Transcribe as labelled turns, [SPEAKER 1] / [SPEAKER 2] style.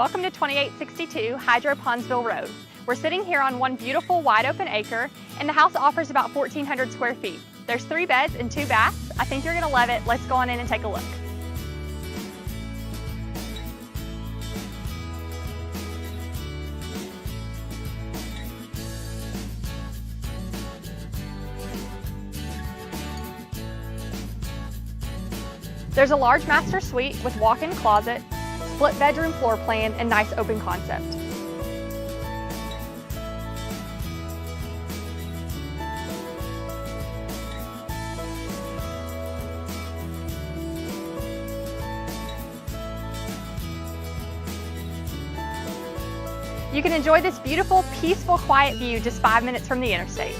[SPEAKER 1] Welcome to 2862 Hydro Pondsville Road. We're sitting here on one beautiful wide open acre, and the house offers about 1,400 square feet. There's 3 beds and 2 baths. I think you're gonna love it. Let's go on in and take a look. There's a large master suite with walk-in closet, split bedroom floor plan, and nice open concept. You can enjoy this beautiful, peaceful, quiet view just 5 minutes from the interstate.